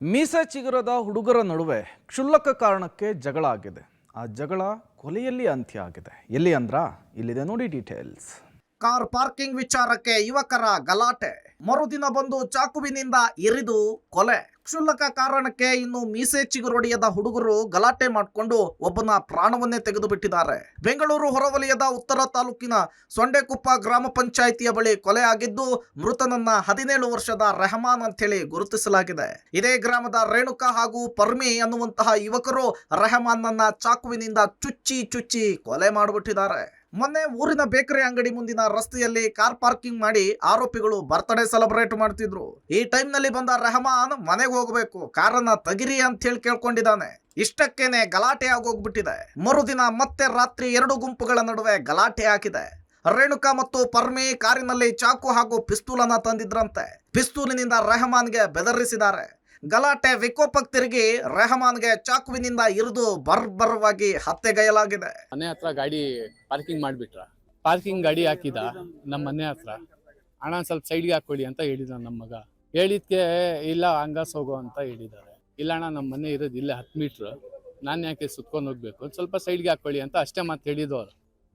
ಮೀಸೆ ಚಿಗುರದ ಹುಡುಗರ ನಡುವೆ ಕ್ಷುಲ್ಲಕ ಕಾರಣಕ್ಕೆ ಜಗಳ ಆಗಿದೆ. ಆ ಜಗಳ ಕೊಲೆಯಲ್ಲಿ ಅಂತ್ಯ ಆಗಿದೆ. ಎಲ್ಲಿ ಅಂದ್ರ ಇಲ್ಲಿದೆ ನೋಡಿ ಡೀಟೇಲ್ಸ್. ಕಾರ್ ಪಾರ್ಕಿಂಗ್ ವಿಚಾರಕ್ಕೆ ಯುವಕರ ಗಲಾಟೆ, ಮರುದಿನ ಬಂದು ಚಾಕುವಿನಿಂದ ಇರಿದು ಕೊಲೆ. ಕ್ಷುಲ್ಲಕ ಕಾರಣಕ್ಕೆ ಇನ್ನು ಮೀಸೆ ಚಿಗುರೊಡೆಯದ ಹುಡುಗರು ಗಲಾಟೆ ಮಾಡಿಕೊಂಡು ಒಬ್ಬನ ಪ್ರಾಣವನ್ನೇ ತೆಗೆದು ಬಿಟ್ಟಿದ್ದಾರೆ. ಬೆಂಗಳೂರು ಹೊರವಲಯದ ಉತ್ತರ ತಾಲೂಕಿನ ಸೊಂಡೆಕೊಪ್ಪ ಗ್ರಾಮ ಪಂಚಾಯಿತಿಯ ಬಳಿ ಕೊಲೆ ಆಗಿದ್ದು, ಮೃತನನ್ನ 17 ವರ್ಷದ ರೆಹಮಾನ್ ಅಂತೇಳಿ ಗುರುತಿಸಲಾಗಿದೆ. ಇದೇ ಗ್ರಾಮದ ರೇಣುಕಾ ಹಾಗೂ ಪರ್ಮಿ ಅನ್ನುವಂತಹ ಯುವಕರು ರೆಹಮಾನ್ನನ್ನ ಚಾಕುವಿನಿಂದ ಚುಚ್ಚಿ ಕೊಲೆ ಮಾಡಿಬಿಟ್ಟಿದ್ದಾರೆ. ಮೊನ್ನೆ ಊರಿನ ಬೇಕರಿ ಅಂಗಡಿ ಮುಂದಿನ ರಸ್ತೆಯಲ್ಲಿ ಕಾರ್ ಪಾರ್ಕಿಂಗ್ ಮಾಡಿ ಆರೋಪಿಗಳು ಬರ್ತ್ಡೇ ಸೆಲೆಬ್ರೇಟ್ ಮಾಡ್ತಿದ್ರು. ಈ ಟೈಮ್ ನಲ್ಲಿ ಬಂದ ರೆಹಮಾನ್ ಮನೆಗೆ ಹೋಗಬೇಕು, ಕಾರನ್ನ ತೆಗಿರಿ ಅಂತ ಹೇಳಿ ಕೇಳ್ಕೊಂಡಿದ್ದಾನೆ. ಇಷ್ಟಕ್ಕೇನೆ ಗಲಾಟೆ ಆಗೋಗ್ಬಿಟ್ಟಿದೆ. ಮರುದಿನ ಮತ್ತೆ ರಾತ್ರಿ 2 ಗುಂಪುಗಳ ನಡುವೆ ಗಲಾಟೆ ಹಾಕಿದೆ. ರೇಣುಕಾ ಮತ್ತು ಪರ್ಮಿ ಕಾರಿನಲ್ಲಿ ಚಾಕು ಹಾಗೂ ಪಿಸ್ತೂಲನ್ನ ತಂದಿದ್ರಂತೆ. ಪಿಸ್ತೂಲಿನಿಂದ ರೆಹಮಾನ್ಗೆ ಬೆದರಿಸಿದ್ದಾರೆ. ಗಲಾಟೆ ವಿಕೋಪಕ್ಕೆ ತಿರುಗಿ ರೆಹಮಾನ್ಗೆ ಚಾಕುವಿನಿಂದ ಇರಿದು ಬರ್ಬರವಾಗಿ ಹತ್ಯೆಗೈಯಲಾಗಿದೆ. ಮನೆ ಹತ್ರ ಗಾಡಿ ಪಾರ್ಕಿಂಗ್ ಮಾಡಿಬಿಟ್ರ. ಪಾರ್ಕಿಂಗ್ ಗಾಡಿ ಹಾಕಿದ ನಮ್ಮ ಮನೆ ಹತ್ರ. ಅಣ್ಣ ಸ್ವಲ್ಪ ಸೈಡ್ಗೆ ಹಾಕೊಳ್ಳಿ ಅಂತ ಹೇಳಿದ ನಮ್ಮ ಮಗ. ಹೇಳಿದ್ಕೆ ಇಲ್ಲ ಹಂಗಾಸ್ ಹೋಗೋ ಅಂತ ಹೇಳಿದ್ದಾರೆ. ಇಲ್ಲ ಅಣ್ಣ ನಮ್ಮ ಮನೆ ಇರೋದು ಇಲ್ಲೇ 10 ಮೀಟ್ರ್, ನಾನು ಯಾಕೆ ಸುತ್ಕೊಂಡು ಹೋಗ್ಬೇಕು, ಸ್ವಲ್ಪ ಸೈಡ್ಗೆ ಹಾಕೊಳ್ಳಿ ಅಂತ ಅಷ್ಟೇ ಮಾತು ಹೇಳಿದವರು.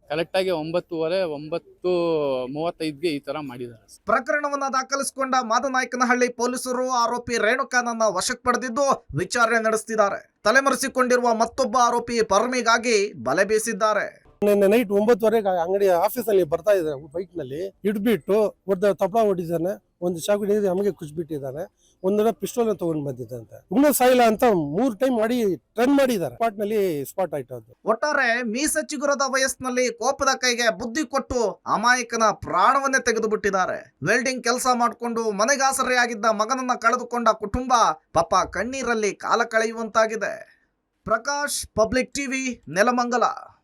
ಕರೆಕ್ಟಾಗಿ 9:30 9:35ಗೆ ಈ ತರ ಮಾಡಿದ್ದಾರೆ. ಪ್ರಕರಣವನ್ನ ದಾಖಲಿಸಿಕೊಂಡ ಮಾದನಾಯಕನಹಳ್ಳಿ ಪೊಲೀಸರು ಆರೋಪಿ ರೇಣುಕಾನನ್ನ ವಶಕ್ಕೆ ಪಡೆದಿದ್ದು ವಿಚಾರಣೆ ನಡೆಸುತ್ತಿದ್ದಾರೆ. ತಲೆಮರೆಸಿಕೊಂಡಿರುವ ಮತ್ತೊಬ್ಬ ಆರೋಪಿ ಪರ್ಮಿಗಾಗಿ ಬಲೆ ಬೀಸಿದ್ದಾರೆ. ನಿನ್ನೆ ನೈಟ್ 9:30ಗೆ ಅಂಗಡಿ ಆಫೀಸಲ್ಲಿ ಬರ್ತಾ ಇದ್ದಾರೆ. ಬೈಕ್ ನಲ್ಲಿ ಇಟ್ಬಿಟ್ಟು ತಪ್ಪಳ ಹೊಡಿದಾನೆ. ಒಂದು ಚಾಕು ಹಿಡಿದು ನಮಗೆ ಕುಚ್ಬಿಟ್ಟಿದ್ದಾನೆ. ಒಂದರ ಪಿಸ್ಟೋಲ್ ತಗೊಂಡ್ ಬಂದಿದ್ದಂತೆ. ಇನ್ನೂ ಸಾಯಿಲ್ಲ ಅಂತ 3 ಟೈಮ್ ಮಾಡಿ ಟರ್ನ್ ಮಾಡಿದ್ದಾರೆ. ಸ್ಪಾಟ್ ನಲ್ಲಿ ಸ್ಪಾಟ್ ಆಯ್ತು. ಅದು ಒಟ್ಟಾರೆ ಮೀಸೆ ಚಿಗುರದ ವಯಸ್ಸಿನಲ್ಲಿ ಕೋಪದ ಕೈಗೆ ಬುದ್ಧಿ ಕೊಟ್ಟು ಅಮಾಯಕನ ಪ್ರಾಣವನ್ನೇ ತೆಗೆದು ಬಿಟ್ಟಿದ್ದಾರೆ. ವೆಲ್ಡಿಂಗ್ ಕೆಲಸ ಮಾಡಿಕೊಂಡು ಮನೆಗಾಸರೆಯಾಗಿದ್ದ ಮಗನನ್ನ ಕಳೆದುಕೊಂಡ ಕುಟುಂಬ ಪಾಪ ಕಣ್ಣೀರಲ್ಲಿ ಕಾಲ ಕಳೆಯುವಂತಾಗಿದೆ. Prakash, public TV, Nelamangala.